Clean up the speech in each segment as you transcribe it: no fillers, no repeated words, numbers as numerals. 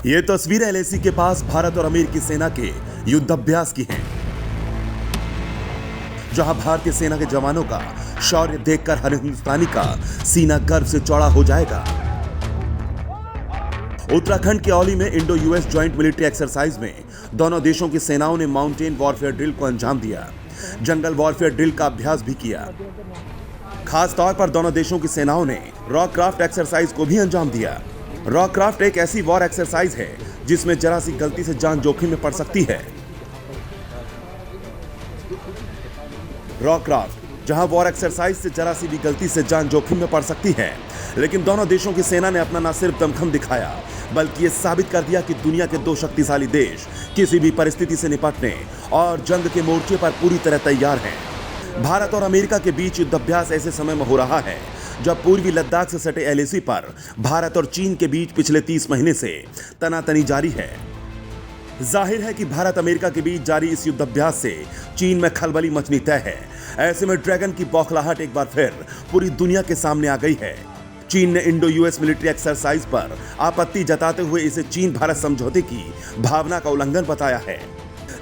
ये तस्वीरें एलएसी के पास भारत और अमेरिकी सेना के युद्धाभ्यास की हैं, जहां भारतीय सेना के जवानों का शौर्य देखकर हर हिंदुस्तानी का सीना गर्व से चौड़ा हो जाएगा। उत्तराखंड के औली में Indo US joint military exercise में दोनों देशों की सेनाओं ने माउंटेन वॉरफेयर ड्रिल को अंजाम दिया। जंगल वॉरफेयर ड्रिल का अभ्यास भी किया। खास तौर पर दोनों देशों की सेनाओं ने रॉक क्राफ्ट एक्सरसाइज को भी अंजाम दिया। रॉक क्राफ्ट एक ऐसी वॉर एक्सरसाइज है जिसमें जरा सी गलती से जान जोखिम में पड़ सकती है। रॉक क्राफ्ट जहां वॉर एक्सरसाइज से जरा सी भी गलती से जान जोखिम में पड़ सकती है, लेकिन दोनों देशों की सेना ने अपना न सिर्फ दमखम दिखाया बल्कि ये साबित कर दिया कि दुनिया के दो शक्तिशाली देश किसी भी परिस्थिति से निपटने और जंग के मोर्चे पर पूरी तरह तैयार हैं। भारत और अमेरिका के बीच युद्धाभ्यास ऐसे समय में हो रहा है जब पूर्वी लद्दाख से सटे एलएसी पर भारत और चीन के बीच पिछले 30 महीने से तनातनी जारी है। जाहिर है कि भारत अमेरिका के बीच जारी इस युद्धाभ्यास से चीन में खलबली मचनी तय है। ऐसे में ड्रैगन की बौखलाहट एक बार फिर पूरी दुनिया के सामने आ गई है। चीन ने इंडो यूएस मिलिट्री एक्सरसाइज पर आपत्ति जताते हुए इसे चीन भारत समझौते की भावना का उल्लंघन बताया है।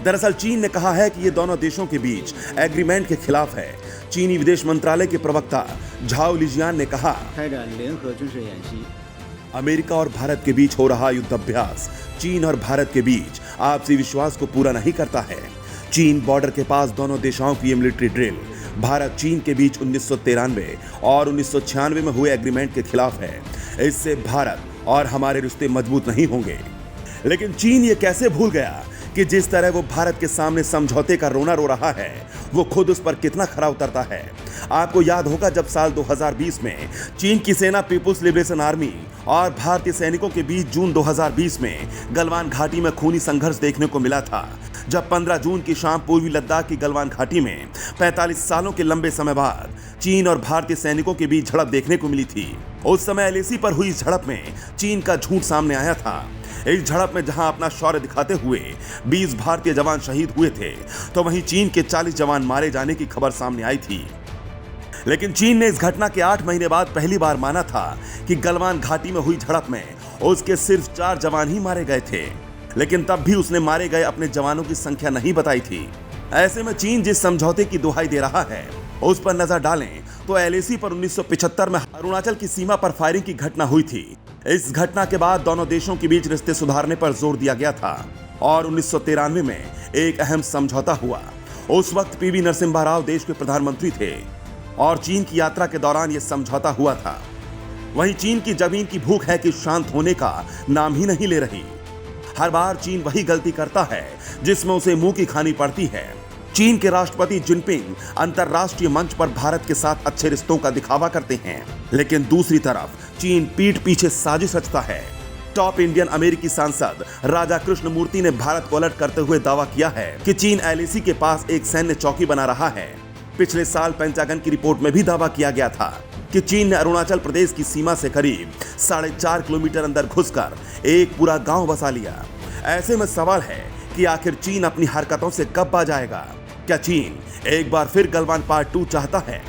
दरअसल चीन ने कहा है कि ये दोनों देशों के बीच एग्रीमेंट के खिलाफ है। चीनी विदेश मंत्रालय के प्रवक्ता झाओ लिजियान ने कहा, अमेरिका और भारत के बीच हो रहा युद्धाभ्यास चीन और भारत के बीच आपसी विश्वास को पूरा नहीं करता है। चीन बॉर्डर के पास दोनों देशों की मिलिट्री ड्रिल भारत चीन के बीच 1993 और 1996 में हुए एग्रीमेंट के खिलाफ है। इससे भारत और हमारे रिश्ते मजबूत नहीं होंगे। लेकिन चीन ये कैसे भूल गया कि जिस तरह वो भारत के सामने समझौते का रोना रो रहा है, वो खुद उस पर कितना खरा उतरता है। आपको याद होगा जब साल 2020 में चीन की सेना पीपुल्स लिबरेशन आर्मी और भारतीय सैनिकों के बीच जून 2020 में गलवान घाटी में खूनी संघर्ष देखने को मिला था, जब 15 जून की शाम पूर्वी लद्दाख की गलवान घाटी में 45 सालों के लंबे समय बाद चीन और भारतीय सैनिकों के बीच झड़प देखने को मिली थी। उस समय एलएसी पर हुई झड़प में चीन का झूठ सामने आया था। इस झड़प में जहां अपना शौर्य दिखाते हुए 20 भारतीय जवान शहीद हुए थे, तो वहीं चीन के 40 जवान मारे जाने की खबर सामने आई थी। लेकिन चीन ने इस घटना के 8 महीने बाद पहली बार माना था कि गलवान घाटी में हुई झड़प में उसके सिर्फ 4 जवान ही मारे गए थे, लेकिन तब भी उसने मारे गए अपने जवानों की संख्या नहीं बताई थी। ऐसे में चीन जिस समझौते की दुहाई दे रहा है उस पर नजर डालें तो एलएसी पर 1975 में अरुणाचल की सीमा पर फायरिंग की घटना हुई थी। इस घटना के बाद दोनों देशों के बीच रिश्ते सुधारने पर जोर दिया गया था और 1993 में एक अहम समझौता हुआ। उस वक्त पीवी नरसिम्हा राव देश के प्रधानमंत्री थे और चीन की यात्रा के दौरान यह समझौता हुआ था। वहीं चीन की जमीन की भूख है कि शांत होने का नाम ही नहीं ले रही। हर बार चीन वही गलती करता है जिसमें उसे मुंह की खानी पड़ती है। चीन के राष्ट्रपति जिनपिंग अंतरराष्ट्रीय मंच पर भारत के साथ अच्छे रिश्तों का दिखावा करते हैं, लेकिन दूसरी तरफ चीन पीठ पीछे साजिश रचता है। टॉप इंडियन अमेरिकी सांसद राजा कृष्ण मूर्ति ने भारत को अलर्ट करते हुए दावा किया है कि चीन एलएसी के पास एक सैन्य चौकी बना रहा है। पिछले साल पेंटागन की रिपोर्ट में भी दावा किया गया था कि चीन ने अरुणाचल प्रदेश की सीमा से करीब 4.5 किलोमीटर अंदर घुसकर एक पूरा गांव बसा लिया। ऐसे में सवाल है कि आखिर चीन अपनी हरकतों से कब बाज आएगा? क्या चीन एक बार फिर गलवान पार्ट 2 चाहता है?